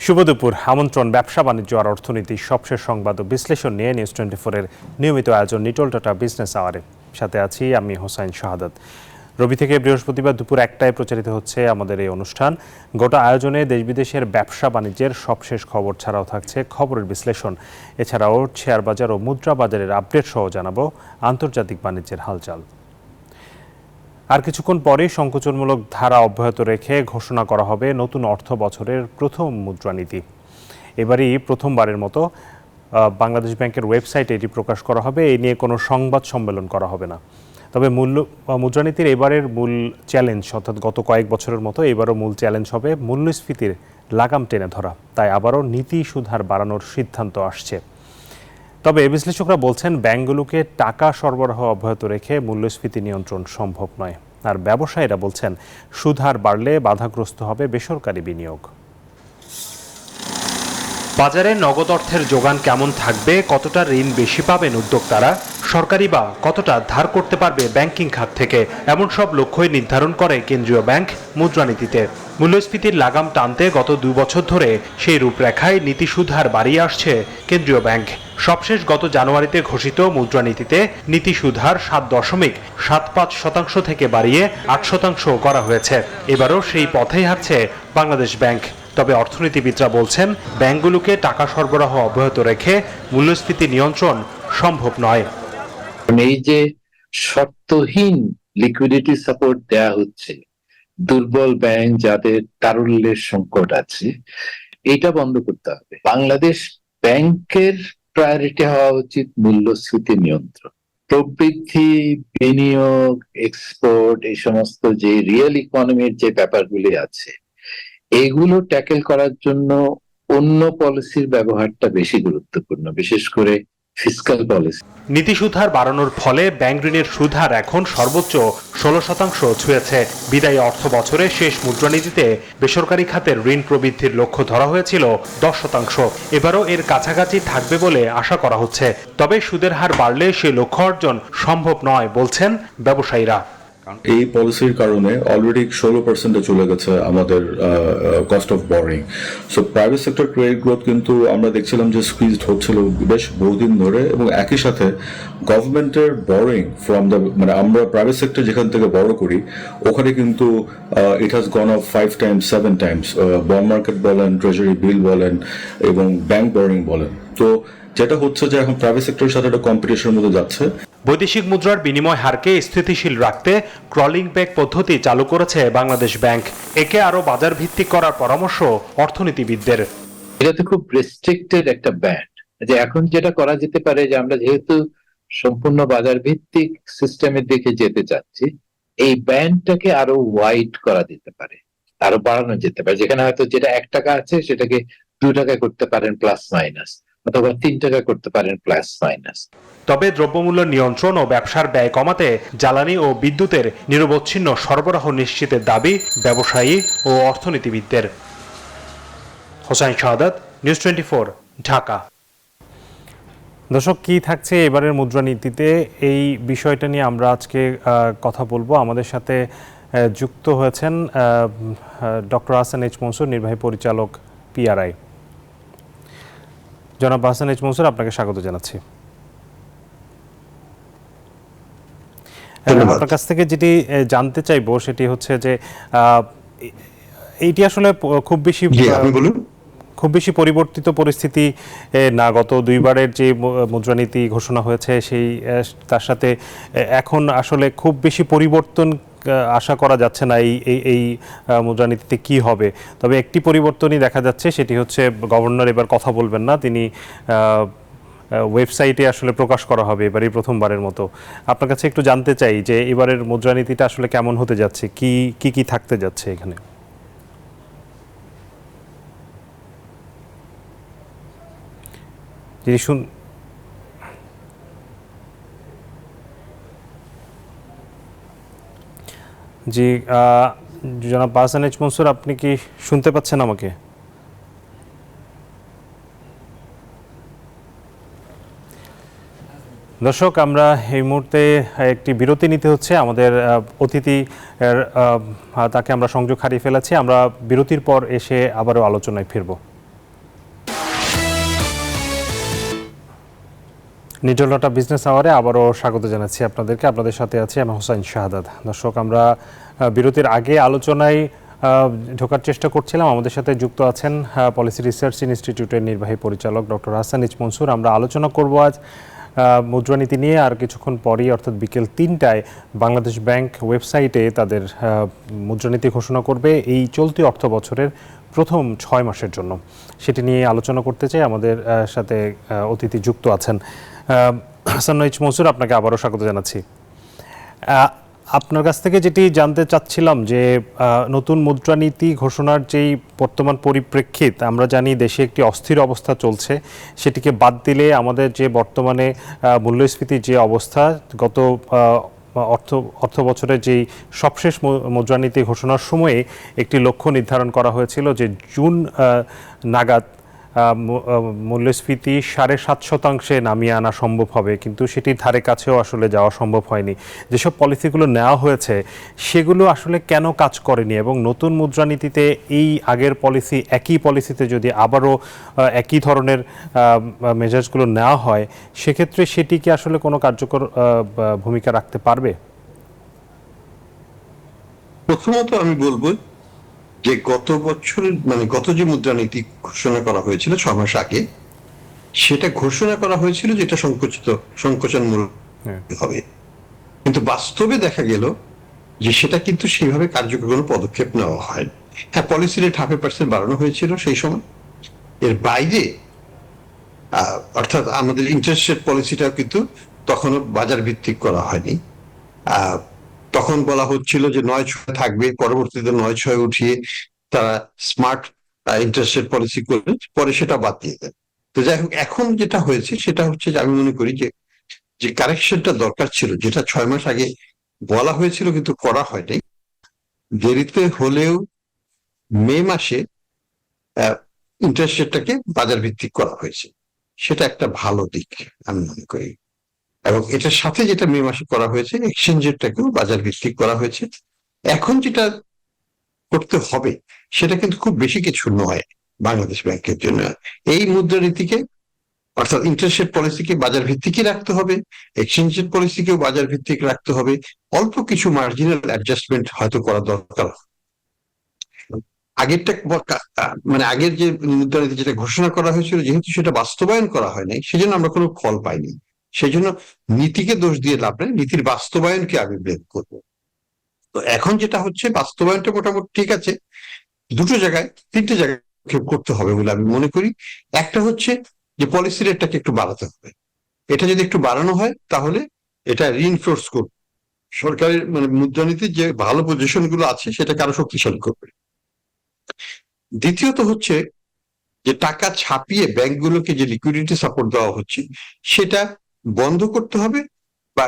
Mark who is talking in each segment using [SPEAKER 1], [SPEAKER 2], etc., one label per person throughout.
[SPEAKER 1] শুভ দুপুর। আমন্ত্রণ ব্যবসা বাণিজ্য আর অর্থনীতি সবশেষ সংবাদ ও বিশ্লেষণ নিয়ে নিউজ 24-এর নিয়মিত আয়োজন নিটল টাটা বিজনেস আওয়ারে সাথে আছি আমি হোসাইন শাহাদাত। রবি থেকে বৃহস্পতিবার দুপুর 1টায় প্রচারিত হচ্ছে আমাদের এই অনুষ্ঠান। গোটা আয়োজনে দেশ বিদেশের ব্যবসা বাণিজ্যের সবশেষ খবর ছাড়াও থাকছে খবরের বিশ্লেষণ। এছাড়াও শেয়ার বাজার ও মুদ্রা বাজারের আপডেট সহ জানাবো আন্তর্জাতিক বাণিজ্যের হালচাল। আর কিছুক্ষণ পরেই সংকোচনমূলক ধারা অব্যাহত রেখে ঘোষণা করা হবে নতুন অর্থ বছরের প্রথম মুদ্রানীতি। এবারই প্রথমবারের মতো বাংলাদেশ ব্যাংকের ওয়েবসাইটে এটি প্রকাশ করা হবে। এই নিয়ে কোনো সংবাদ সম্মেলন করা হবে না। তবে মুদ্রানীতির এবারের মূল চ্যালেঞ্জ, অর্থাৎ গত কয়েক বছরের মতো এবারও মূল চ্যালেঞ্জ হবে মূল্যস্ফীতির লাগাম টেনে ধরা। তাই আবারও নীতি সুদ হার বাড়ানোর সিদ্ধান্ত আসছে। তবে বিশ্লেষকরা বলছেন ব্যাংকগুলোকে টাকা সরবরাহ অব্যাহত রেখে মূল্যস্ফীতি নিয়ন্ত্রণ সম্ভব নয়। আর ব্যবসায়ীরা বলছেন সুদ হার বাড়লে বাধাগ্রস্ত হবে বেসরকারি বিনিয়োগ। বাজারে নগদ অর্থের যোগান কেমন থাকবে, কতটা ঋণ বেশি পাবেন উদ্যোক্তারা, সরকারি বা কতটা ধার করতে পারবে ব্যাংকিং খাত থেকে, এমন সব লক্ষ্যই নির্ধারণ করে কেন্দ্রীয় ব্যাংক মুদ্রানীতিতে। মূল্যস্ফীতির লাগাম টানতে গত 2 বছর ধরে সেই রূপরেখায় নীতি সুদ হার বাড়িয়ে আসছে কেন্দ্রীয় ব্যাংক। সবশেষ গত জানুয়ারিতে ঘোষিত মুদ্রানীতিতে নীতি সুদ হার 7.75% থেকে বাড়িয়ে 8% করা হয়েছে। এবারও সেই পথেই হাঁটছে বাংলাদেশ ব্যাংক। তবে অর্থনীতিবিদরা বলছেন ব্যাংকগুলোকে টাকা সরবরাহ অব্যাহত রেখে মূল্যস্ফীতি নিয়ন্ত্রণ সম্ভব নয়।
[SPEAKER 2] এই যে শর্তহীন লিকুইডিটি সাপোর্ট দেয়া হচ্ছে দুর্বল ব্যাংক যাদের তারল্যের সংকট আছে, এটা বন্ধ করতে হবে। বাংলাদেশ ব্যাংকের প্রায়োরিটি হওয়া উচিত মূল্যস্ফীতি নিয়ন্ত্রণ। প্রবৃদ্ধি, বিনিয়োগ, এক্সপোর্ট, এই সমস্ত যে রিয়েল ইকোনমির যে ব্যাপারগুলি আছে, এগুলো ট্যাকেল করার জন্য অন্য পলিসির ব্যবহারটা বেশি গুরুত্বপূর্ণ, বিশেষ করে ফিসক্যাল পলিসি।
[SPEAKER 1] নীতি সুদ হার বাড়ানোর ফলে ব্যাংক ঋণের সুদ হার এখন সর্বোচ্চ 16% ছুঁয়েছে। বিদায়ী অর্থ বছরে শেষ মুদ্রানীতিতে বেসরকারি খাতের ঋণ প্রবৃদ্ধির লক্ষ্য ধরা হয়েছিল 10%। এবারও এর কাছাকাছি থাকবে বলে আশা করা হচ্ছে। তবে সুদের হার বাড়লে সে লক্ষ্য অর্জন সম্ভব নয় বলছেন ব্যবসায়ীরা।
[SPEAKER 3] এই পলিসির কারণে অলরেডি 16% চলে গেছে আমাদের cost of boring. So private sector credit growth কিন্তু আমরা দেখছিলাম যে স্কুইজড হচ্ছিল বেশ বহুদিন ধরে, এবং একই সাথে গভর্নমেন্টের বরিং ফ্রম দ্য, মানে আমরা প্রাইভেট সেক্টর যেখান থেকে বড় করি ওখানে কিন্তু it has gone up 5 times 7 times, bond market বলেন, ট্রেজারি বিল বলেন এবং ব্যাংক বরিং বলেন। তো যেটা হচ্ছে যে এখন প্রাইভেট সেক্টরের সাথে একটা কম্পিটিশনের মধ্যে যাচ্ছে।
[SPEAKER 1] বৈদেশিক মুদ্রার বিনিময় হারকে স্থিতিশীল রাখতে ক্রলিং ব্যাক পদ্ধতি চালু করেছে বাংলাদেশ ব্যাংক। একে আরো বাজার ভিত্তিক করার পরামর্শ অর্থনীতিবিদদের।
[SPEAKER 2] এটা তো খুব রেস্ট্রিক্টেড একটা ব্যান্ড, যে এখন যেটা করা যেতে পারে যে আমরা যেহেতু সম্পূর্ণ বাজার ভিত্তিক সিস্টেমের দিকে যেতে চাচ্ছি, এই ব্যান্ডটাকে আরো ওয়াইড করা যেতে পারে, আরো বাড়ানো যেতে পারে। যেখানে হয়তো যেটা 1 টাকা আছে সেটাকে 2 টাকা করতে পারেন প্লাস মাইনাস, অথবা 3 টাকা করতে পারেন প্লাস মাইনাস।
[SPEAKER 1] তবে দ্রব্যমূল্য নিয়ন্ত্রণ ও ব্যবসার ব্যয় কমাতে জ্বালানি ও বিদ্যুতের নিরবচ্ছিন্ন সরবরাহ নিশ্চিতের দাবি ব্যবসায়ী ও অর্থনীতিবিদদের। হোসাইন শাহাদাত, নিউজ 24, ঢাকা। দর্শক, কি থাকছে এবারের মুদ্রানীতিতে, এই বিষয়টা নিয়ে আমরা আজকে কথা বলবো। আমাদের সাথে যুক্ত হয়েছেন ডক্টর হাসান এইচ মনসুর, নির্বাহী পরিচালক, PRI। জনাব হাসান এইচ মনসুর, আপনাকে স্বাগত জানাচ্ছি। আপনার কাছ থেকে যেটি জানতে চাইবো সেটি হচ্ছে যে এইটি আসলে খুব বেশি পরিবর্তিত পরিস্থিতি না। গত 2 বারের যে মুদ্রানীতি ঘোষণা হয়েছে সেই তার সাথে এখন আসলে খুব বেশি পরিবর্তন আশা করা যাচ্ছে না এই মুদ্রানীতিতে কি হবে। তবে একটি পরিবর্তনই দেখা যাচ্ছে, সেটি হচ্ছে গভর্নর এবার কথা বলবেন না, তিনি ওয়েবসাইটে আসলে প্রকাশ করা হবে এবারই প্রথমবারের মতো। আপনার কাছে একটু জানতে চাই যে এবারের মুদ্রানীতিটা আসলে কেমন হতে যাচ্ছে, কি থাকতে যাচ্ছে এখানে। জি জনাব হাসান এইচ মনসুর, আপনি কি শুনতে পাচ্ছেন আমাকে? দর্শক, আমরা এই মুহূর্তে একটি বিরতি নিতে হচ্ছে। আমাদের অতিথি তাকে আমরা সংযোগ হারিয়ে ফেলেছি। আমরা বিরতির পর এসে আবারও আলোচনায় ফিরব। নিটল ডটা বিজনেস আওয়ারে আবারও স্বাগত জানাচ্ছি আপনাদেরকে। আপনাদের সাথে আছি আমি হোসাইন শাহাদাত। দর্শক, আমরা বিরতির আগে আলোচনায় ঢোকার চেষ্টা করছিলাম। আমাদের সাথে যুক্ত আছেন পলিসি রিসার্চ ইনস্টিটিউটের নির্বাহী পরিচালক ডক্টর হাসান এইচ মনসুর। আমরা আলোচনা করব আজ মুদ্রানীতি নিয়ে। আর কিছুক্ষণ পরই অর্থাৎ বিকেল 3টায় বাংলাদেশ ব্যাংক ওয়েবসাইটে তাদের মুদ্রানীতি ঘোষণা করবে এই চলতি অর্থ বছরের প্রথম 6 মাসের জন্য। সেটি নিয়ে আলোচনা করতে চাই। আমাদের সাথে অতিথি যুক্ত আছেন। হাসান এইচ মনসুর, আপনাকে আবারও স্বাগত জানাচ্ছি। আপনার কাছ থেকে যেটি জানতে চাচ্ছিলাম যে নতুন মুদ্রানীতি ঘোষণার যেই বর্তমান পরিপ্রেক্ষিত, আমরা জানি দেশে একটি অস্থির অবস্থা চলছে। সেটিকে বাদ দিলে আমাদের যে বর্তমানে মূল্যস্ফীতির যে অবস্থা, গত অর্থ বছরের যেই সবশেষ মুদ্রানীতি ঘোষণার সময়ে একটি লক্ষ্য নির্ধারণ করা হয়েছিল যে জুন নাগাদ মূল্যস্ফীতি 7.5% নামিয়ে আনা সম্ভব হবে, কিন্তু সেটির ধারে কাছেও আসলে যাওয়া সম্ভব হয়নি। যেসব পলিসিগুলো নেওয়া হয়েছে সেগুলো আসলে কেন কাজ করেনি, এবং নতুন মুদ্রানীতিতে এই আগের পলিসি, একই পলিসিতে যদি আবারও একই ধরনের মেজাজগুলো নেওয়া হয়, সেক্ষেত্রে সেটি কি আসলে কোনো কার্যকর ভূমিকা রাখতে পারবে?
[SPEAKER 4] প্রথমত আমি বলবো যে গত বছরের গত যে মুদ্রানীতি ঘোষণা করা হয়েছিল 6 মাস আগে, সেটা ঘোষণা করা হয়েছিল যেটা সংকোচনমূলক হবে, কিন্তু বাস্তবে দেখা গেল যে সেটা কিন্তু সেইভাবে কার্যকর কোনো পদক্ষেপ নেওয়া হয়। হ্যাঁ, পলিসি রেট 0.5% বাড়ানো হয়েছিল সেই সময়। এর বাইরে অর্থাৎ আমাদের ইন্টারেস্ট রেট পলিসিটাও কিন্তু তখনও বাজার ভিত্তিক করা হয়নি। তখন বলা হচ্ছিল যে 9.6 থাকবে, পরবর্তীতে 9.6 উঠিয়ে তারা স্মার্ট ইন্টারেস্ট রেট পলিসি করবে, পরে সেটা বাদ দিয়ে দেন। তো যাই হোক, এখন যেটা হয়েছে সেটা হচ্ছে যে আমি মনে করি যে কারেকশনটা দরকার ছিল, যেটা 6 মাস আগে বলা হয়েছিল কিন্তু করা হয়নি। দেরিতে হলেও মে মাসে ইন্টারেস্ট রেটটাকে বাজার ভিত্তিক করা হয়েছে, সেটা একটা ভালো দিক আমি মনে করি। এবং এটার সাথে যেটা মে মাসে করা হয়েছে, এক্সচেঞ্জ রেটটাকেও বাজার ভিত্তিক করা হয়েছে। এখন যেটা করতে হবে সেটা কিন্তু খুব বেশি কিছু নয় বাংলাদেশ ব্যাংকের জন্য। এই মুদ্রানীতিকে অর্থাৎ ইন্টারেস্ট রেট পলিসিকে বাজার ভিত্তিকই রাখতে হবে, এক্সচেঞ্জ রেট পলিসিকেও বাজার ভিত্তিক রাখতে হবে। অল্প কিছু মার্জিনাল অ্যাডজাস্টমেন্ট হয়তো করা দরকার। আগেরটা আগের যে মুদ্রানীতি যেটা ঘোষণা করা হয়েছিল, যেহেতু সেটা বাস্তবায়ন করা হয় নাই, সেজন্য আমরা কোনো ফল পাইনি। সেই জন্য নীতিকে দোষ দিয়ে লাভ নেই, নীতির বাস্তবায়নকে আমি ব্লেম করবো। তো এখন যেটা হচ্ছে, বাস্তবায়নটা মোটামুটি ঠিক আছে, তিনটে জায়গায় করতে হবে বলে আমি মনে করি। একটা হচ্ছে যে পলিসি রেটটাকে একটু বাড়াতে হবে। এটা যদি একটু বাড়ানো হয় তাহলে এটা রিইনফোর্স করবে সরকারের মুদ্রানীতির যে ভালো পজিশন গুলো আছে সেটাকে আরো শক্তিশালী করবে। দ্বিতীয়ত হচ্ছে যে টাকা ছাপিয়ে ব্যাংকগুলোকে যে লিকুইডিটি সাপোর্ট দেওয়া হচ্ছে সেটা বন্ধ করতে হবে বা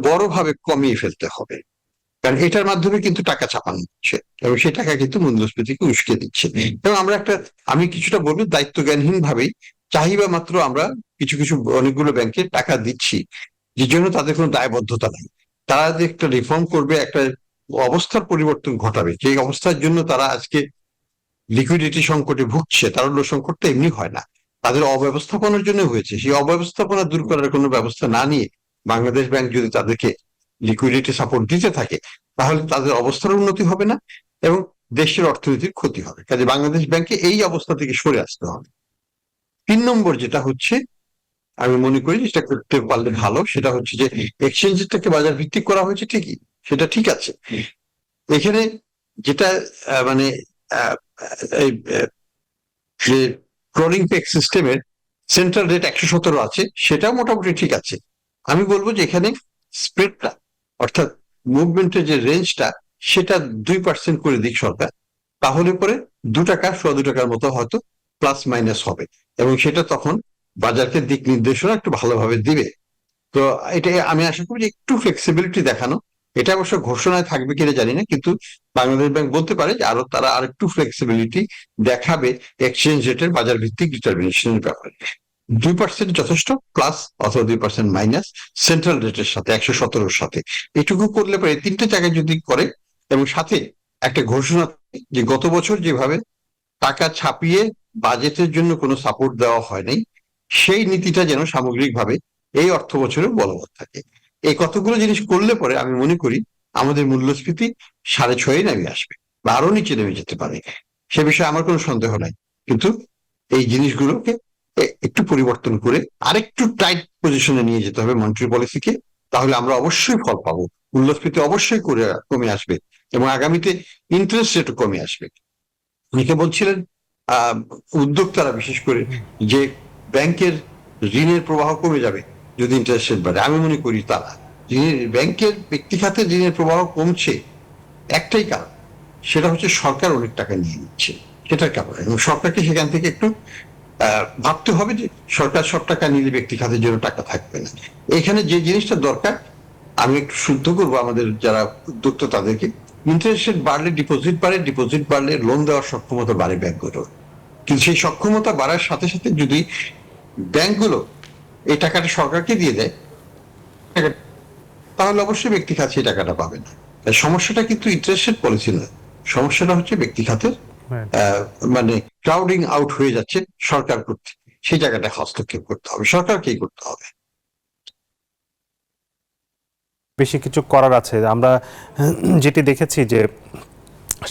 [SPEAKER 4] বড়ভাবে কমিয়ে ফেলতে হবে, কারণ এটার মাধ্যমে কিন্তু টাকা ছাপানো হচ্ছে এবং সেই টাকা কিন্তু মূল্যস্ফীতিকে উস্কে দিচ্ছে। এবং আমি কিছুটা বলবো দায়িত্ব জ্ঞানহীন ভাবেই চাহিদা মাত্র আমরা কিছু অনেকগুলো ব্যাংকে টাকা দিচ্ছি, যে জন্য তাদের কোনো দায়বদ্ধতা নেই। তারা যে একটা রিফর্ম করবে, একটা অবস্থার পরিবর্তন ঘটাবে, যে অবস্থার জন্য তারা আজকে লিকুইডিটি সংকটে ভুগছে, তারল্য সংকটটা এমনি হয় না, তাদের অব্যবস্থাপনার জন্য হয়েছে। সেই অব্যবস্থাপনা দূর করার কোনো ব্যবস্থা না নিয়ে বাংলাদেশ ব্যাংক যদি তাদেরকে লিকুইডিটি সাপোর্ট দিতে থাকে, তাহলে তাদের অবস্থার উন্নতি হবে না এবং দেশের অর্থনীতির ক্ষতি হবে। কাজে বাংলাদেশ ব্যাংকে এই অবস্থা থেকে সরে আসতে হবে। 3 নম্বর যেটা হচ্ছে, আমি মনে করি যেটা করতে পারলে ভালো, সেটা হচ্ছে যে এক্সচেঞ্জটাকে বাজার ভিত্তিক করা হয়েছে ঠিকই, সেটা ঠিক আছে। এখানে যেটা যে ক্রলিং পেগ সিস্টেমের সেন্ট্রাল রেট 117 আছে, সেটাও মোটামুটি ঠিক আছে। আমি বলবো যে এখানে স্প্রেডটা অর্থাৎ মুভমেন্টের যে রেঞ্জটা সেটা 2% করে দিক সরকার, তাহলে পরে 2 টাকা 2.25 টাকার মতো হয়তো প্লাস মাইনাস হবে এবং সেটা তখন বাজারকে দিক নির্দেশনা একটু ভালোভাবে দিবে। তো এটা আমি আশা করি একটু ফ্লেক্সিবিলিটি দেখানো, এটা অবশ্য ঘোষণায় থাকবে কিনা জানি না, কিন্তু বাংলাদেশ ব্যাংক বলতে পারে যে তারা আর একটু ফ্লেক্সিবিলিটি দেখাবে এক্সচেঞ্জ রেটের বাজার ভিত্তিক ডিটারমিনেশনের ব্যাপারে। 2% যথেষ্ট, প্লাস অথবা 2% মাইনাস সেন্ট্রাল রেটের সাথে 117 সাথে, এটুকু করলে পরে 3টে জায়গায় যদি করে এবং সাথে একটা ঘোষণা যে গত বছর যেভাবে টাকা ছাপিয়ে বাজেটের জন্য কোনো সাপোর্ট দেওয়া হয়নি, সেই নীতিটা যেন সামগ্রিকভাবে এই অর্থ বছরে বলবৎ থাকে। এই কতগুলো জিনিস করলে পরে আমি মনে করি আমাদের মূল্যস্ফীতি 6.5 নেমে আসবে বা আরো নিচে নেমে যেতে পারে, সে বিষয়ে আমার কোনো সন্দেহ নাই। কিন্তু এই জিনিসগুলোকে একটু পরিবর্তন করে আরেকটু টাইট পজিশনে নিয়ে যেতে হবে মনিটারি পলিসিকে, তাহলে আমরা অবশ্যই ফল পাবো, মূল্যস্ফীতি অবশ্যই কমে আসবে এবং আগামীতে ইন্টারেস্ট রেটও কমে আসবে। অনেকে বলছিলেন উদ্যোক্তারা বিশেষ করে যে ব্যাংকের ঋণের প্রবাহ কমে যাবে যদি ইন্টারেস্ট রেট বাড়ে। আমি মনে করি তারা ব্যাংকের ব্যক্তি খাতে ঋণের প্রবাহ কমছে একটাই কারণ, সেটা হচ্ছে সরকার অনেক টাকা নিয়ে নিচ্ছে, সেটার কারণে। এবং সরকারকে সেখান থেকে একটু ভাবতে হবে যে সরকার সব টাকা নিলে ব্যক্তি খাতের জন্য টাকা থাকবে না। এখানে যে জিনিসটা দরকার, আমি একটু শুদ্ধ করবো আমাদের যারা উদ্যোক্তা তাদেরকে, ইন্টারেস্ট রেট বাড়লে ডিপোজিট বাড়ে, ডিপোজিট বাড়লে লোন দেওয়ার সক্ষমতা বাড়ে ব্যাংকগুলোর। কিন্তু সেই সক্ষমতা বাড়ার সাথে সাথে যদি ব্যাংকগুলো এই টাকাটা সরকারকে দিয়ে দেয় তাহলে অবশ্যই ব্যক্তি খাত সেই টাকাটা পাবে না। সমস্যাটা কিন্তু ইন্টারেস্ট রেট পলিসি নয়, সমস্যাটা হচ্ছে ব্যক্তি খাতের মানে ক্রাউডিং আউট হয়ে যাচ্ছে সরকার কর্তৃক। সেই জায়গাটা হস্তক্ষেপ করতে হবে, সরকারকেই করতে হবে।
[SPEAKER 1] বেশি কিছু করার আছে। আমরা যেটি দেখেছি যে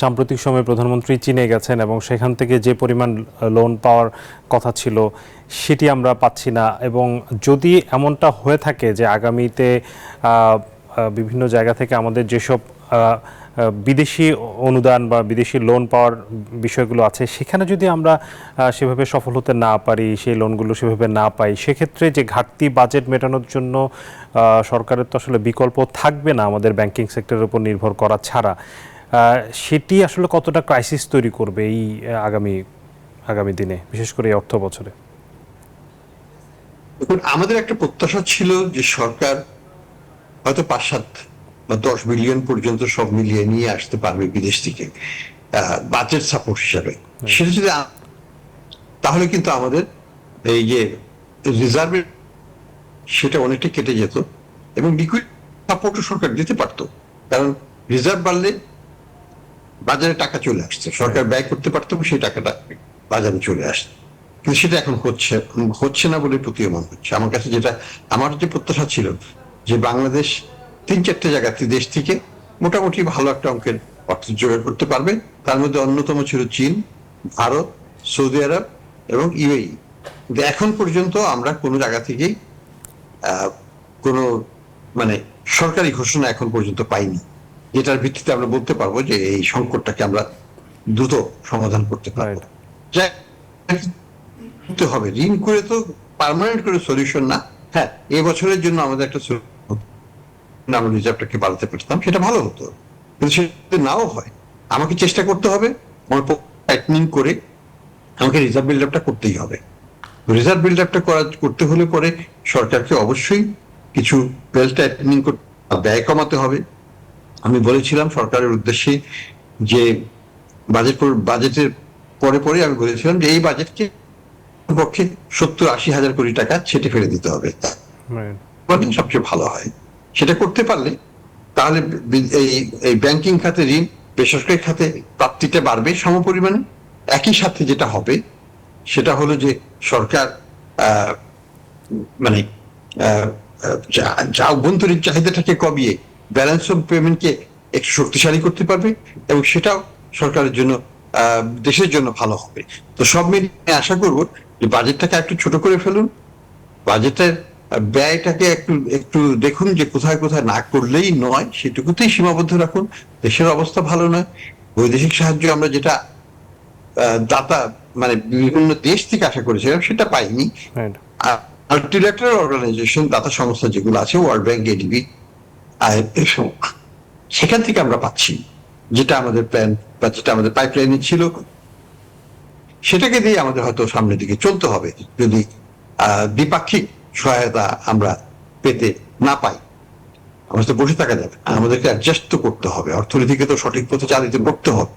[SPEAKER 1] সাম্প্রতিক সময়ে প্রধানমন্ত্রী চীনে গেছেন এবং সেখান থেকে যে পরিমাণ লোন পাওয়ার কথা ছিল সেটি আমরা পাচ্ছি না। এবং যদি এমনটা হয়ে থাকে যে আগামীতে বিভিন্ন জায়গা থেকে আমাদের যেসব বিদেশি অনুদান বা বিদেশি লোন পাওয়ার বিষয়গুলো আছে সেখানে যদি আমরা সেভাবে সফল হতে না পারি, সেই লোনগুলো সেভাবে না পাই, সেক্ষেত্রে যে ঘাটতি বাজেট মেটানোর জন্য সরকারের তো আসলে বিকল্প থাকবে না আমাদের ব্যাংকিং সেক্টরের উপর নির্ভর করা ছাড়া। সেটি আসলে কতটা ক্রাইসিস তৈরি করবে এই আগামী দিনে, বিশেষ করে এই অর্থ বছরে?
[SPEAKER 4] দেখুন, আমাদের একটা প্রত্যাশা ছিল যে সরকার হয়তো 5-7 বা 10 বিলিয়ন পর্যন্ত সব মিলিয়ে নিয়ে আসতে পারবে বিদেশ থেকে বাজেট সাপোর্ট হিসাবে। সেটা যদি তাহলে কিন্তু আমাদের এই যে রিজার্ভের সেটা অনেকটা কেটে যেত এবং লিকুইড সাপোর্টও সরকার দিতে পারতো, কারণ রিজার্ভ বাড়লে বাজারে টাকা চলে আসছে, সরকার ব্যয় করতে পারতো, সেই টাকাটা বাজারে চলে আসছে। কিন্তু সেটা এখন হচ্ছে না বলে প্রতীয়মান হচ্ছে। আমার কাছে যেটা, আমার যে প্রত্যাশা ছিল যে বাংলাদেশ 3-4টে জায়গাতে দেশ থেকে মোটামুটি ভালো একটা অঙ্কের অর্থ জোগাড় করতে পারবে, তার মধ্যে অন্যতম ছিল চীন, ভারত, সৌদি আরব এবং ইউএই। কিন্তু এখন পর্যন্ত আমরা কোনো জায়গা থেকেই কোনো মানে সরকারি ঘোষণা এখন পর্যন্ত পাইনি যেটার ভিত্তিতে আমরা বলতে পারবো যে এই সংকটটাকে আমরা দ্রুত সমাধান করতে পারবো। হবে ঋণ করে তো পার্মানেন্ট করে সলিউশন না। হ্যাঁ, এবছরের জন্য আমাদের একটা আমরা রিজার্ভটাকে বাড়াতে পারতাম, সেটা ভালো হতো। কিন্তু সেটা নাও হয়, আমাকে চেষ্টা করতে হবে টাইটনিং করে আমাকে রিজার্ভ বিল্ড আপটা করতেই হবে। রিজার্ভ বিল্ড আপটা করতে হলে পরে সরকারকে অবশ্যই কিছু বেল্ট টাইটনিং করতে, ব্যয় কমাতে হবে। আমি বলেছিলাম সরকারের উদ্দেশ্যে যে বাজেটের পরে আমি বলেছিলাম যে এই বাজেটকে পক্ষে 70-80 হাজার কোটি টাকা ছেটে ফেলে দিতে হবে, সবচেয়ে ভালো হয়। সেটা করতে পারলে তাহলে এই ব্যাংকিং খাতে ঋণ, বেসরকারি খাতে প্রাপ্তিটা বাড়বে সমপরিমাণে। একই সাথে যেটা হবে সেটা হলো যে সরকার মানে যা অভ্যন্তরীণ চাহিদাটাকে কমিয়ে ব্যালেন্স অফ পেমেন্টকে একটু শক্তিশালী করতে পারবে এবং সেটাও সরকারের জন্য দেশের জন্য ভালো হবে। তো সব মিলিয়ে আশা করব যে বাজেটটাকে একটু ছোট করে ফেলুন, বাজেটের ব্যয়টাকে একটু দেখুন যে কোথায় কোথায় না করলেই নয় সেটুকুতেই সীমাবদ্ধ রাখুন। দেশের অবস্থা ভালো নয়, বৈদেশিক সাহায্য আমরা যেটা দাতা মানে বিভিন্ন দেশ থেকে আশা করেছিলাম সেটা পাইনি। মাল্টিল্যাটারাল অর্গানাইজেশন, দাতা সংস্থা যেগুলো আছে, ওয়ার্ল্ড ব্যাংক, এডিবি, সেখান থেকে আমরা পাচ্ছি যেটা আমাদের প্ল্যান বা যেটা আমাদের পাইপলাইনে ছিল, সেটাকে দিয়ে আমাদের হয়তো সামনের দিকে চলতে হবে। যদি দ্বিপাক্ষিক সহায়তা আমরা পেতে না পাই, আমাদের বসে থাকা যাবে, আমাদেরকে অ্যাডজাস্ট তো করতে হবে, অর্থনীতিকে তো সঠিক পথে চালিত করতে হবে।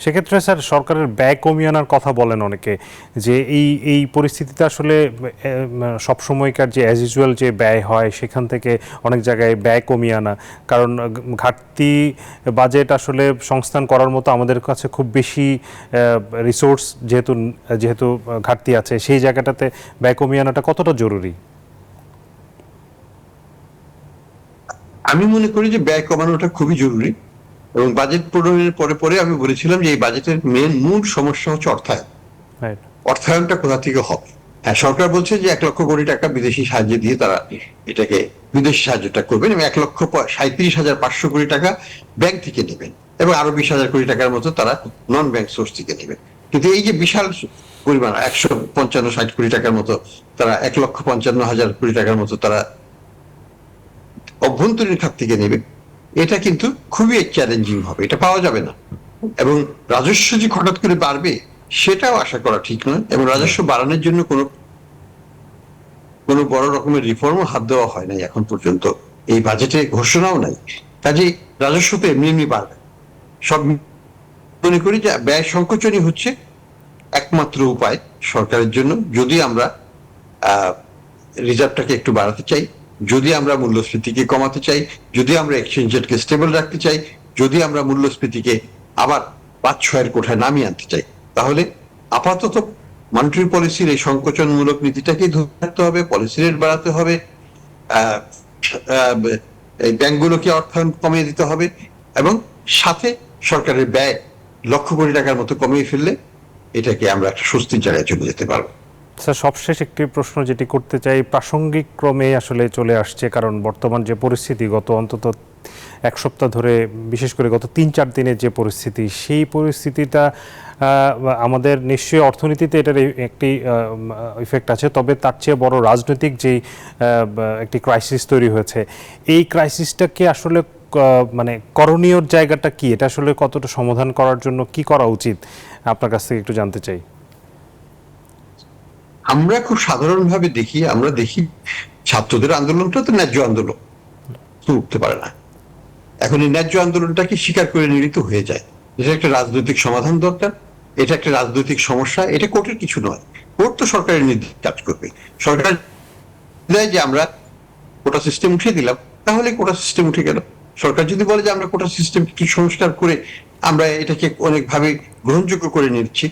[SPEAKER 1] সেক্ষেত্রে স্যার সরকারের ব্যয় কমিয়ে আনার কথা বলেন অনেকে, যে এই পরিস্থিতিতে আসলে সবসময়কার যে অ্যাজ ইউজুয়াল যে ব্যয় হয় সেখান থেকে অনেক জায়গায় ব্যয় কমিয়ে আনা, কারণ ঘাটতি বাজেট আসলে সংস্থান করার মতো আমাদের কাছে খুব বেশি রিসোর্স যেহেতু ঘাটতি আছে, সেই জায়গাটাতে ব্যয় কমিয়ে আনাটা কতটা জরুরি?
[SPEAKER 4] আমি মনে করি যে ব্যয় কমানোটা খুবই জরুরি, এবং বাজেট প্রণয়নের পরে পরে আমি বলেছিলাম যে এই বাজেটের মূল সমস্যা হচ্ছে অর্থায়ন।
[SPEAKER 1] রাইট।
[SPEAKER 4] অর্থায়নটা কোথা থেকে হবে? হ্যাঁ, সরকার বলছে যে 1,00,00,000,000 টাকা বিদেশি সাহায্য দিয়ে তারা এটাকে বিদেশি সাহায্যটা করবেন, এবং 1,37,500,000,000 টাকা ব্যাংক থেকে নেবেন, এবং আরো 20,000 কোটি টাকার মতো তারা নন ব্যাংক সোর্স থেকে নেবেন। কিন্তু এই যে বিশাল পরিমাণ 155-60 কোটি টাকার মতো, তারা 1,55,000 কোটি টাকার মতো তারা অভ্যন্তরীণ খাত থেকে নেবে, এটা কিন্তু খুবই চ্যালেঞ্জিং হবে, এটা পাওয়া যাবে না। এবং রাজস্ব যে হঠাৎ করে বাড়বে সেটাও আশা করা ঠিক নয়, এবং রাজস্ব বাড়ানোর জন্য কোনো বড় রকমের রিফর্মও হাত দেওয়া হয় নাই এখন পর্যন্ত, এই বাজেটে ঘোষণাও নাই। কাজে রাজস্ব তো এমনি এমনি বাড়বে। সব মনে করি যে ব্যয় সংকোচনই হচ্ছে একমাত্র উপায় সরকারের জন্য, যদি আমরা রিজার্ভটাকে একটু বাড়াতে চাই, যদি আমরা মূল্যস্ফীতিকে কমাতে চাই, যদি আমরা এক্সচেঞ্জ রেটকে স্টেবল রাখতে চাই, যদি আমরা মূল্যস্ফীতিকে আবার 5-6 কোঠায় নামিয়ে আনতে চাই, তাহলে আপাতত মনিটারি পলিসির এই সংকোচনমূলক নীতিটাকেই ধরে রাখতে হবে, পলিসি রেট বাড়াতে হবে, এই ব্যাংকগুলোকে অর্থায়ন কমিয়ে দিতে হবে, এবং সাথে সরকারের ব্যয় 1,00,000 কোটি টাকার মতো কমিয়ে ফেললে এটাকে আমরা একটা স্বস্তির জায়গায় চলে যেতে পারবো।
[SPEAKER 1] স্যার, সবশেষ একটি প্রশ্ন যেটি করতে চাই, প্রাসঙ্গিক ক্রমে আসলে চলে আসছে, কারণ বর্তমান যে পরিস্থিতি, গত অন্তত এক সপ্তাহ ধরে, বিশেষ করে গত 3-4 দিনের যে পরিস্থিতি, সেই পরিস্থিতিটা আমাদের নিশ্চয়ই অর্থনীতিতে এটার একটি ইফেক্ট আছে, তবে তার চেয়ে বড় রাজনৈতিক যেই একটি ক্রাইসিস তৈরি হয়েছে, এই ক্রাইসিসটাকে আসলে মানে করণীয় জায়গাটা কি? এটা আসলে কতটা সমাধান করার জন্য কি করা উচিত আপনার কাছ থেকে একটু জানতে চাই।
[SPEAKER 4] আমরা খুব সাধারণভাবে আমরা দেখি ছাত্রদের আন্দোলনটা তো ন্যায্য আন্দোলন, উঠতে পারে না। এখন এই ন্যায্য আন্দোলনটাকে স্বীকার করে নিতে হয়ে যায়, এটা একটা রাজনৈতিক সমাধান দরকার, এটা একটা রাজনৈতিক সমস্যা, এটা কোর্টের কিছু নয়। কোর্ট তো সরকারের নির্দেশ কাজ করবে। সরকার দেয় যে আমরা কোটা সিস্টেম উঠিয়ে দিলাম, তাহলে কোটা সিস্টেম উঠে গেল। সরকার যদি বলে যে আমরা কোটা সিস্টেম কিছু সংস্কার করে আমরা এটাকে অনেকভাবে গ্রহণযোগ্য করে নিচ্ছি,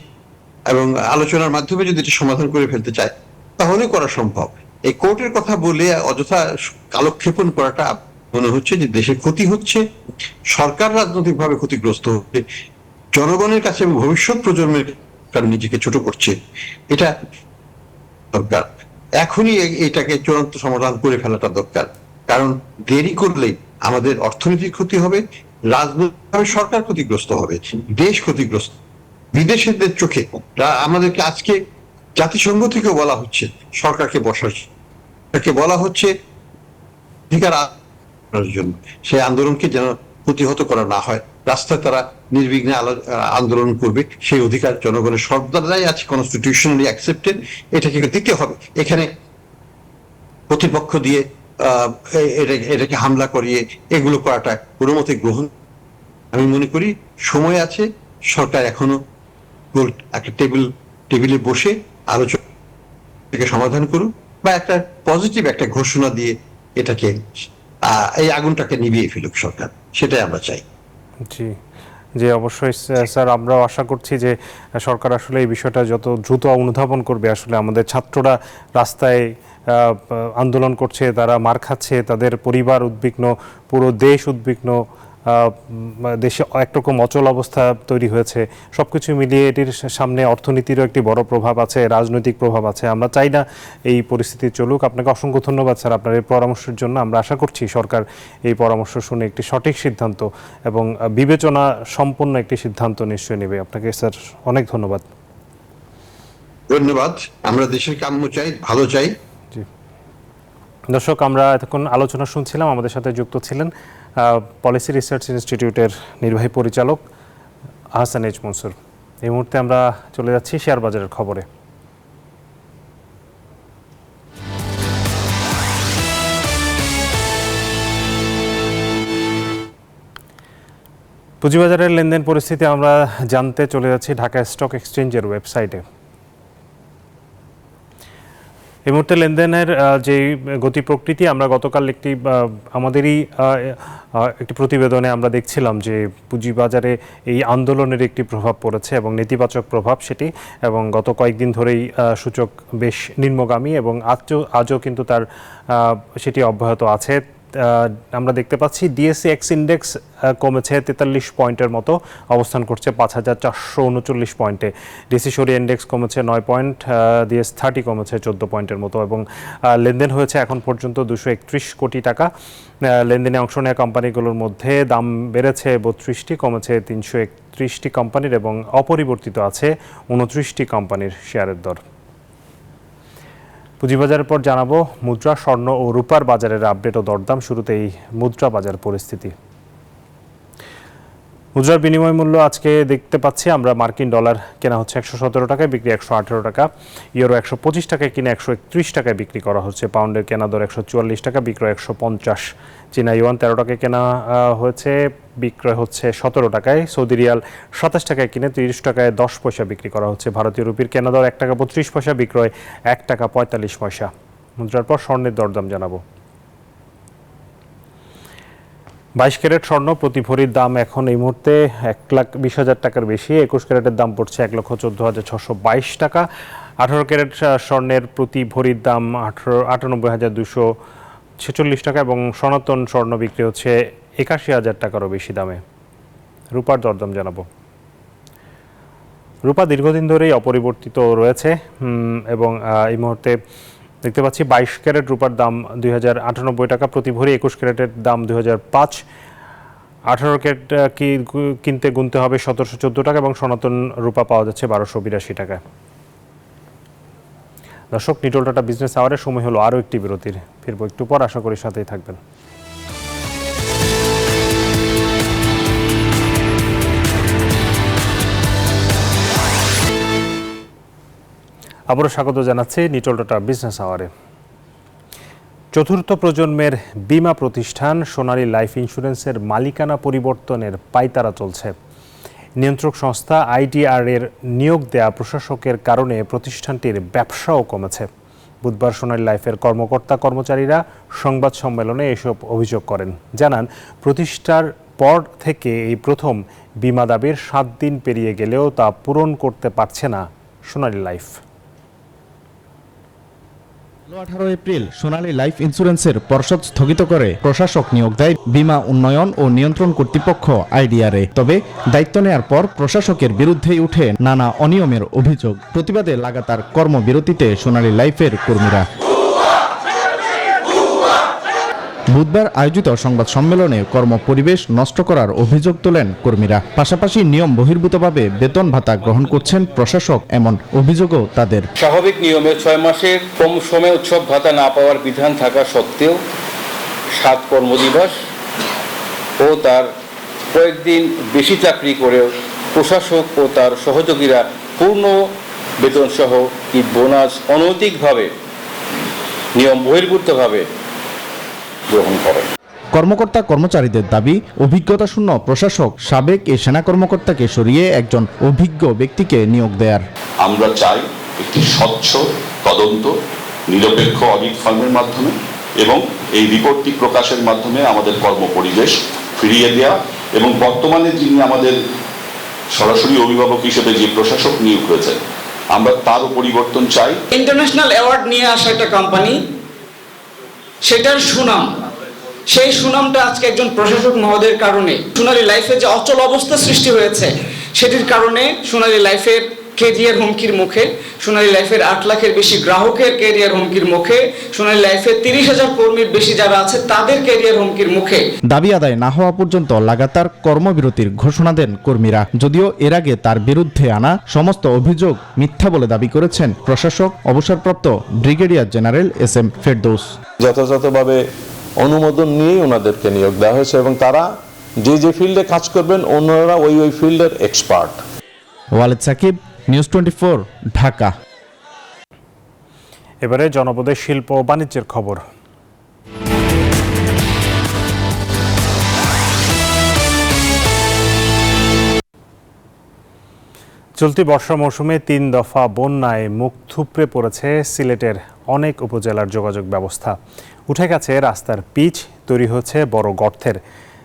[SPEAKER 4] এবং আলোচনার মাধ্যমে যদি এটা সমাধান করে ফেলতে চায়, তাহলে করা সম্ভব। এই কোর্টের কথা বলে অযথা কালক্ষেপণ করাটা মনে হচ্ছে যে দেশের ক্ষতি হচ্ছে, সরকার রাজনৈতিকভাবে ক্ষতিগ্রস্ত হচ্ছে, জনগণের কাছে এবং ভবিষ্যৎ প্রজন্মের নিজেকে ছোট করছে। এটা দরকার, এখনই এটাকে চূড়ান্ত সমাধান করে ফেলাটা দরকার, কারণ দেরি করলে আমাদের অর্থনৈতিক ক্ষতি হবে, রাজনৈতিকভাবে সরকার ক্ষতিগ্রস্ত হবে, দেশ ক্ষতিগ্রস্ত। বিদেশিদের চোখে আমাদেরকে আজকে জাতিসংঘ থেকে বলা হচ্ছে সরকারকে বলা হচ্ছে অধিকার জন্য সেই আন্দোলনকে যেন প্রতিহত করা না হয়, রাস্তায় তারা নির্বিঘ্নে আন্দোলন করবে, সেই অধিকার জনগণের সর্বদাই আছে, কনস্টিটিউশনালি অ্যাকসেপ্টেড, এটাকে দিতে হবে। এখানে প্রতিপক্ষ দিয়ে এটাকে হামলা করিয়ে এগুলো করাটা কোনো মতে গ্রহণ, আমি মনে করি সময় আছে, সরকার এখনো একটা টেবিলে বসে আলোচনা সমাধান করুক, বা একটা পজিটিভ একটা ঘোষণা দিয়ে এটাকে এই আগুনটাকে নিভিয়ে ফেলুক সরকার, সেটাই আমরা চাই।
[SPEAKER 1] জি জি, অবশ্যই স্যার, আমরাও আশা করছি যে সরকার আসলে এই বিষয়টা যত দ্রুত অনুধাবন করবে। আসলে আমাদের ছাত্ররা রাস্তায় আন্দোলন করছে, তারা মার খাচ্ছে, তাদের পরিবার উদ্বিগ্ন, পুরো দেশ উদ্বিগ্ন, দেশে একরকম অচল অবস্থা তৈরি হয়েছে। সব কিছু মিলিয়ে এটির সামনে অর্থনীতিরও একটি বড় প্রভাব আছে, রাজনৈতিক প্রভাব আছে। আমরা চাই না এই পরিস্থিতি চলুক। আপনাকে অসংখ্য ধন্যবাদ স্যার আপনার এই পরামর্শের জন্য। আমরা আশা করছি সরকার এই পরামর্শ শুনে একটি সঠিক সিদ্ধান্ত এবং বিবেচনা সম্পন্ন একটি সিদ্ধান্ত নিশ্চয়ই নেবে। আপনাকে স্যার অনেক ধন্যবাদ।
[SPEAKER 4] ধন্যবাদ। আমরা দেশের কাম্য চাই, ভালো চাই।
[SPEAKER 1] দর্শক, আমরা এতক্ষণ আলোচনা শুনছিলাম, আমাদের সাথে যুক্ত ছিলেন পলিসি রিসার্চ ইনস্টিটিউটের নির্বাহী পরিচালক আহসান এইচ মনসুর। এই মুহূর্তে আমরা চলে যাচ্ছি শেয়ার বাজারের খবরে। পুঁজিবাজারের লেনদেন পরিস্থিতি আমরা জানতে চলে যাচ্ছি ঢাকা স্টক এক্সচেঞ্জের ওয়েবসাইটে। এই মুহূর্তে লেনদেনের যে গতি প্রকৃতি, আমরা গতকাল আমাদেরই একটি প্রতিবেদনে আমরা দেখছিলাম যে পুঁজিবাজারে এই আন্দোলনের একটি প্রভাব পড়েছে এবং নেতিবাচক প্রভাব সেটি, এবং গত কয়েকদিন ধরেই সূচক বেশ নিম্নগামী এবং আজও কিন্তু তার সেটি অব্যাহত আছে। আমরা দেখতে পাচ্ছি ডিএসসি-এক্স ইন্ডেক্স কমেছে 43 পয়েন্টের মতো, অবস্থান করছে 5439 পয়েন্টে। ডিএসসি-সরিয়া ইন্ডেক্স কমেছে 9 পয়েন্ট, ডিএস-30 কমেছে 14 পয়েন্টের মতো, এবং লেনদেন হয়েছে এখন পর্যন্ত 231 কোটি টাকা। লেনদেনে অংশ নেওয়া কোম্পানিগুলোর মধ্যে দাম বেড়েছে 32টি, কমেছে 331টি কোম্পানির, এবং অপরিবর্তিত আছে 29টি কোম্পানির শেয়ারের দর। পুঁজিবাজারের পর জানাবো মুদ্রা, স্বর্ণ ও রূপার বাজারের আপডেট ও দরদাম। শুরুতেই মুদ্রা বাজার পরিস্থিতি। মুদ্রার বিনিময় মূল্য আজকে দেখতে পাচ্ছি আমরা, মার্কিন ডলার কেনা হচ্ছে 117 টাকায়, বিক্রি 118 টাকা। ইউরো 125 টাকায় কিনে 131 টাকায় বিক্রি করা হচ্ছে। পাউন্ডের কেনা দর 144 টাকা, বিক্রয় 150। চীনা ইউয়ান 13 টাকায় কেনা হয়েছে, বিক্রয় হচ্ছে 17 টাকায়। সৌদি রিয়াল 27 টাকায় কিনে 30 টাকায় 10 পয়সা বিক্রি করা হচ্ছে। ভারতীয় রুপির কেনা দর 1 টাকা 32 পয়সা, বিক্রয় 1 টাকা 45 পয়সা। মুদ্রার পর স্বর্ণের দরদাম জানাবো। 22 ক্যারেট স্বর্ণ প্রতি ভরির দাম এখন এই মুহূর্তে 1,20,000 টাকার বেশি। 21 ক্যারেটের দাম পড়ছে 1,14,622 টাকা। 18 ক্যারেট স্বর্ণের প্রতি ভরির দাম 98,246 টাকা, এবং সনাতন স্বর্ণ বিক্রি হচ্ছে 81,000 টাকারও বেশি দামে। রূপার দরদাম জানাবো। রূপা দীর্ঘদিন ধরেই অপরিবর্তিত রয়েছে, এবং এই মুহূর্তে দেখতে পাচ্ছি 22 ক্যারেট রূপার দাম 2,098 টাকা প্রতি ভরি, 21 ক্যারেটের দাম 2,005, 18 ক্যারেট কিনতে গুনতে হবে 1,714 টাকা, এবং সনাতন রূপা পাওয়া যাচ্ছে 1,282 টাকায়। দর্শক, নিটল টাটা বিজনেস আওয়ারের সময় হলো আরও একটি বিরতির। ফিরবো একটু পর, আশা করি সাথেই থাকবেন। আবারও স্বাগত জানাচ্ছি নিটল টাটা বিজনেস আওয়ারে। চতুর্থ প্রজন্মের বীমা প্রতিষ্ঠান সোনালী লাইফ ইন্স্যুরেন্সের মালিকানা পরিবর্তনের পাইতারা চলছে। নিয়ন্ত্রক সংস্থা আইডিআর এর নিয়োগ দেয়া প্রশাসকের কারণে প্রতিষ্ঠানটির ব্যবসাও কমেছে। বুধবার সোনালী লাইফের কর্মকর্তা-কর্মচারীরা সংবাদ সম্মেলনে এসব অভিযোগ করেন। জানান, প্রতিষ্ঠার পর থেকে এই প্রথম বীমা দাবির 7 দিন পেরিয়ে গেলেও তা পূরণ করতে পারছে না সোনালী লাইফ।
[SPEAKER 5] 18 এপ্রিল সোনালী লাইফ ইন্স্যুরেন্সের পর্ষদ স্থগিত করে প্রশাসক নিয়োগ দেয় বীমা উন্নয়ন ও নিয়ন্ত্রণ কর্তৃপক্ষ আইডিআরএ। তবে দায়িত্ব নেয়ার পর প্রশাসকের বিরুদ্ধেই উঠে নানা অনিয়মের অভিযোগ। প্রতিবাদে লাগাতার কর্মবিরতিতে সোনালী লাইফের কর্মীরা। বুধবার আয়োজিত সংবাদ সম্মেলনে কর্মপরিবেশ নষ্ট করার অভিযোগ তোলেন কর্মীরা। পাশাপাশি নিয়ম বহির্ভূতভাবে বেতন ভাতা গ্রহণ করছেন প্রশাসক, এমন অভিযোগও তাদের।
[SPEAKER 6] স্বাভাবিক নিয়মে 6 মাসের কম সময়ে উৎসব ভাতা না পাওয়ার বিধান থাকা সত্ত্বেও 7 কর্মদিবস ও তার কয়েকদিন বেশি চাকরি করেও প্রশাসক ও তার সহযোগীরা পূর্ণ বেতন সহ ঈদ বোনাস অনৈতিকভাবে নিয়ম বহির্ভূতভাবে গ্রহণ করেন।
[SPEAKER 5] কর্মকর্তা কর্মচারীদের দাবি, অভিজ্ঞতা শূন্য প্রশাসক সাবেক এই সেনা কর্মকর্তাকে সরিয়ে একজন অভিজ্ঞ ব্যক্তিকে নিয়োগ দেয়ার।
[SPEAKER 7] আমরা চাই একটি স্বচ্ছ তদন্ত, নিরপেক্ষ অডিট ফার্মের মাধ্যমে এবং এই রিপোর্টটি প্রকাশের মাধ্যমে আমাদের কর্মপরিবেশ ফিরিয়ে দেওয়া, এবং বর্তমানে যিনি আমাদের সরাসরি অভিভাবক হিসেবে যে প্রশাসক নিয়োগ হয়েছে, আমরা তারও পরিবর্তন চাই।
[SPEAKER 8] ইন্টারন্যাশনাল অ্যাওয়ার্ড নিয়ে আসা একটা কোম্পানি, সেটার সুনাম, সেই সুনামটা আজকে একজন প্রশাসক মহোদয়ের কারণে সোনালী লাইফের যে অচল অবস্থা সৃষ্টি হয়েছে, সেটির কারণে সোনালী লাইফের কেরিয়ার হুমকির মুখে, সোনালী লাইফের 8 লাখের বেশি গ্রাহকের কেরিয়ার হুমকির মুখে, সোনালী লাইফের 30,000 কর্মীর বেশি যারা আছে তাদের কেরিয়ার হুমকির মুখে। দাবি আদায় না হওয়া পর্যন্ত লাগাতার কর্মবিরতির ঘোষণা দেন কর্মীরা। যদিও এর আগে তার বিরুদ্ধে আনা সমস্ত অভিযোগ মিথ্যা বলে দাবি করেছেন প্রশাসক অবসরপ্রাপ্ত ব্রিগেডিয়ার জেনারেল এস.এম. ফেরদৌস।
[SPEAKER 9] যথাযথভাবে অনুমোদন নিয়েই ওনাদেরকে নিয়োগ দেওয়া হয়েছে, এবং তারা যে ফিল্ডে কাজ করবেন অন্যরা ওই ফিল্ডের এক্সপার্ট।
[SPEAKER 5] ওয়ালেদ সাকিব, নিউজ 24, ঢাকা।
[SPEAKER 1] এবারে জনপদের শিল্প ও বাণিজ্যের খবর। চলতি বর্ষা মৌসুমে 3 দফা বন্যায় মুখ থুবড়ে পড়েছে সিলেটের অনেক উপজেলার যোগাযোগ ব্যবস্থা। উঠে গেছে রাস্তার পিচ, তৈরি হয়েছে বড় গর্তের,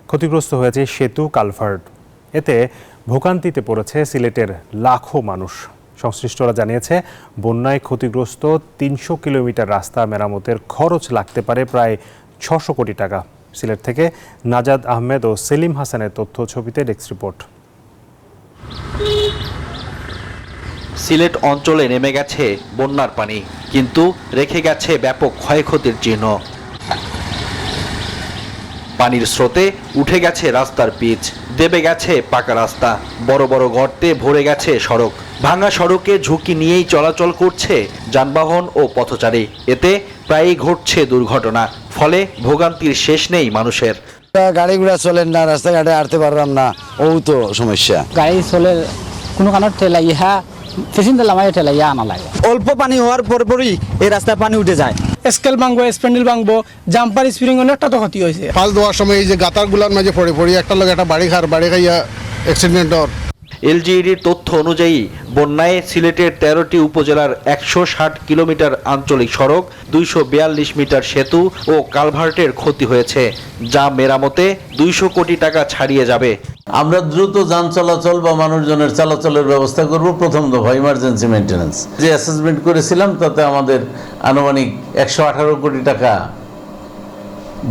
[SPEAKER 1] ক্ষতিগ্রস্ত হয়েছে সেতু, কালভার্ট। এতে ভোগান্তিতে পড়েছে সিলেটের লাখো মানুষ। সংশ্লিষ্টরা জানিয়েছে, বন্যায় ক্ষতিগ্রস্ত 300 কিলোমিটার রাস্তা মেরামতের খরচ লাগতে পারে প্রায় 600 কোটি টাকা। সিলেট থেকে নাজাদ আহমেদ ও সেলিম হাসানের তথ্য ছবিতে ডেস্ক রিপোর্ট।
[SPEAKER 10] সিলেট অঞ্চলে নেমে গেছে বন্যার পানি, কিন্তু রেখে গেছে ব্যাপক ক্ষয়ক্ষতির চিহ্ন। পানির স্রোতে উঠে গেছে রাস্তার পিচ, দেবে গেছে পাকা রাস্তা, বড় বড় গর্তে ভরে গেছে সড়ক। ভাঙা সড়কে ঝুঁকি নিয়েই চলাচল করছে যানবাহন ও পথচারী। এতে প্রায়ই ঘটছে দুর্ঘটনা, ফলে ভোগান্তির শেষ নেই মানুষের।
[SPEAKER 11] গাড়ি ঘোড়া চলেন না, রাস্তাঘাটে হাঁটতে পারলাম না, ও তো সমস্যা।
[SPEAKER 12] গাড়ি চলে কোনো কারণে ঠেলাইয়া পেছন লামাই ঠেলাইয়া আনা লাগে।
[SPEAKER 11] অল্প পানি হওয়ার পরপরই এই রাস্তায় পানি উঠে যায়।
[SPEAKER 12] স্কেল ভাঙবো, স্প্যান্ডেল ভাঙবো, জাম্পার স্প্রিং অনেকটা তো ক্ষতি হয়েছে।
[SPEAKER 13] পাল দেওয়ার সময় এই যে গাতারগুলোর মাঝে পড়ে একটা লোক একটা বাড়ি খাইয়া অ্যাক্সিডেন্ট হওয়ার।
[SPEAKER 10] এলজিইডির তথ্য অনুযায়ী বন্যায় সিলেটের 13টি উপজেলার 160 কিলোমিটার আঞ্চলিক সড়ক, 242 মিটার সেতু ও কালভার্টের ক্ষতি হয়েছে, যা মেরামতে 200 কোটি টাকা ছাড়িয়ে যাবে।
[SPEAKER 14] আমরা দ্রুত যান চলাচল বা মানুষজনের চলাচলের ব্যবস্থা করব। প্রথম দফা ইমার্জেন্সি মেইনটেনেন্স যে অ্যাসেসমেন্ট করেছিলাম, তাতে আমাদের আনুমানিক 118 কোটি টাকা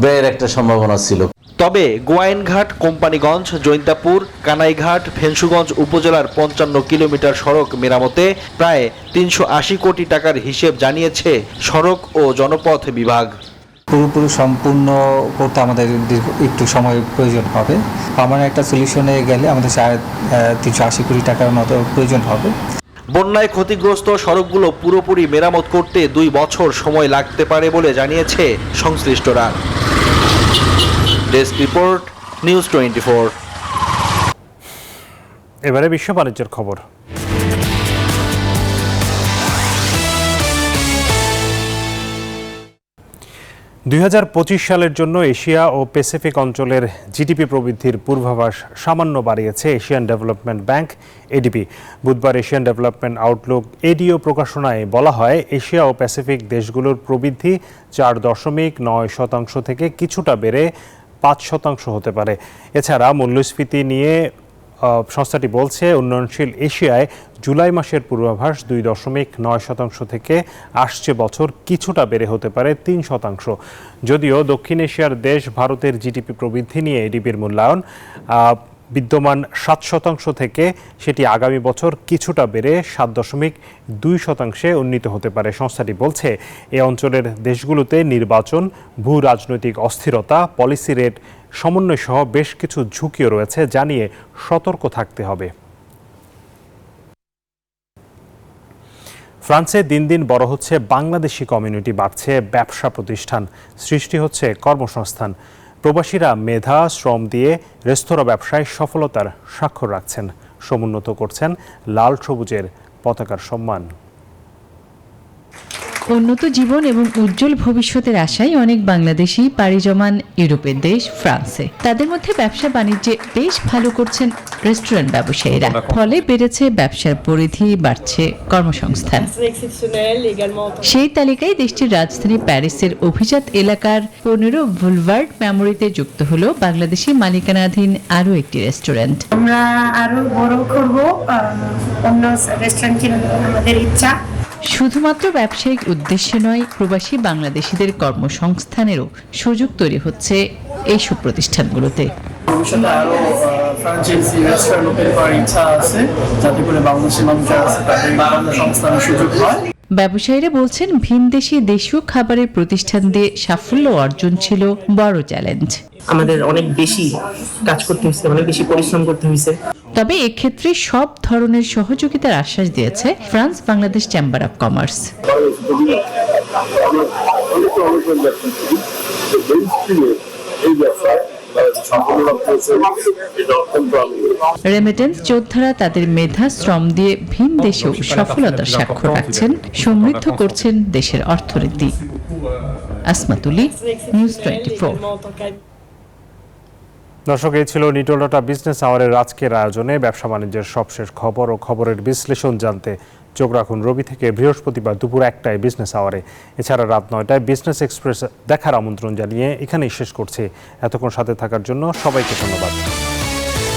[SPEAKER 14] ব্যয়ের একটা সম্ভাবনা ছিল।
[SPEAKER 10] তবে গোয়াইনঘাট, কোম্পানিগঞ্জ, জৈন্তাপুর, কানাইঘাট, ফেঞ্চুগঞ্জ উপজেলার 55 কিলোমিটার সড়ক মেরামতে প্রায় 380 কোটি টাকার হিসেব জানিয়েছে সড়ক ও জনপথ বিভাগ।
[SPEAKER 15] পুরোপুরি সম্পূর্ণ করতে আমাদের একটু সময় প্রয়োজন হবে। আমার একটা সলিউশনে গেলে আমাদের 380 কোটি টাকার মতো প্রয়োজন হবে।
[SPEAKER 10] বন্যায় ক্ষতিগ্রস্ত সড়কগুলো পুরোপুরি মেরামত করতে 2 বছর সময় লাগতে পারে বলে জানিয়েছে সংশ্লিষ্টরা। Desk report, news 24।
[SPEAKER 1] এবারে বিশ্ব বাণিজ্যের খবর। 2025 সালের জন্য এশিয়া ও প্যাসিফিক অঞ্চলের জিডিপি প্রবৃদ্ধির পূর্বাভাস সামান্য বাড়িয়েছে এশিয়ান ডেভেলপমেন্ট ব্যাংক এডিবি। বুধবার এশিয়ান ডেভেলপমেন্ট আউটলুক এডিও প্রকাশনায় বলা হয়, এশিয়া ও প্যাসিফিক দেশগুলোর প্রবৃদ্ধি 4.9% থেকে কিছুটা বেড়ে 5% হতে পারে। এছাড়া মূল্যস্ফীতি নিয়ে সংস্থাটি বলছে, উন্নয়নশীল এশিয়ায় জুলাই মাসের পূর্বাভাস 2.9% থেকে আসছে বছর কিছুটা বেড়ে হতে পারে 3%। যদিও দক্ষিণ এশিয়ার দেশ ভারতের জিডিপি প্রবৃদ্ধি নিয়ে এডিবির মূল্যায়ন বিদ্যমান 7% থেকে সেটি আগামী বছর কিছুটা বেড়ে 7.2% উন্নীত হতে পারে। সংস্থাটি বলছে, এ অঞ্চলের দেশগুলোতে নির্বাচন, ভূ রাজনৈতিক অস্থিরতা, পলিসি রেট সমন্বয় সহ বেশ কিছু ঝুঁকিও রয়েছে, যা নিয়ে সতর্ক থাকতে হবে। ফ্রান্সে দিন দিন বড় হচ্ছে বাংলাদেশি কমিউনিটি, বাড়ছে ব্যবসা প্রতিষ্ঠান, সৃষ্টি হচ্ছে কর্মসংস্থান। প্রবাসীরা মেধা শ্রম দিয়ে রেস্তোরাঁ ব্যবসায় সফলতার স্বাক্ষর রাখছেন, সমুন্নত করছেন লাল সবুজের পতাকার সম্মান।
[SPEAKER 16] উন্নত জীবন এবং উজ্জ্বল ভবিষ্যতের আশায় অনেক বাংলাদেশি পাড়ি জমান ইউরোপের দেশ ফ্রান্সে। তাদের মধ্যে ব্যবসা বাণিজ্যে বেশ ভালো করছেন রেস্টুরেন্ট ব্যবসায়ীরা। ফলে বেড়েছে ব্যবসার পরিধি, বাড়ছে কর্মসংস্থান। সেই তালিকায় দেশটির রাজধানী প্যারিসের অভিজাত এলাকার 15 বুলভার্ড মেমোরিতে যুক্ত হলো বাংলাদেশি মালিকানাধীন আরও একটি রেস্টুরেন্ট।
[SPEAKER 17] আমরা আরো বড় করব, অন্য রেস্টুরেন্ট আমাদের ইচ্ছা।
[SPEAKER 16] শুধুমাত্র ব্যবসায়িক উদ্দেশ্যে নয়, প্রবাসী বাংলাদেশিদের কর্মসংস্থানেরও সুযোগ তৈরি হচ্ছে এইসব প্রতিষ্ঠানগুলোতে।
[SPEAKER 18] ভবিষ্যতে আরো ফ্র্যাঞ্চাইজি রেস্টুরেন্ট ওপেন করার ইচ্ছা আছে, যাতে করে বাংলাদেশি মানুষ আছে তাদের কর্মসংস্থানের সুযোগ হয়।
[SPEAKER 16] ব্যবসায়ীরা বলছেন, ভিনদেশি দেশীয় খাবারের প্রতিষ্ঠান দিয়ে সাফল্য অর্জন ছিল বড় চ্যালেঞ্জ।
[SPEAKER 19] আমাদের অনেক বেশি কাজ করতে হয়েছে, অনেক বেশি পরিশ্রম করতে হয়েছে।
[SPEAKER 16] তবে এক্ষেত্রে সব ধরনের সহযোগিতার আশ্বাস দিয়েছে France Bangladesh chamber of commerce. Remittance যোদ্ধারা তাদের মেধা শ্রম দিয়ে ভিন দেশেও সফলতার স্বাক্ষর রাখছেন, সমৃদ্ধ করছেন দেশের অর্থনীতি। আসমাতুলি, নিউজ 24।
[SPEAKER 1] দর্শক, এই ছিল নিটল ডটা বিজনেস আওয়ারের আজকের আয়োজনে। ব্যবসা বাণিজ্যের সবশেষ খবর ও খবরের বিশ্লেষণ জানতে চোখ রাখুন রবি থেকে বৃহস্পতিবার দুপুর 1টায় বিজনেস আওয়ারে। এছাড়া রাত 9টায় বিজনেস এক্সপ্রেস দেখার আমন্ত্রণ জানিয়ে এখানেই শেষ করছি। এতক্ষণ সাথে থাকার জন্য সবাইকে ধন্যবাদ।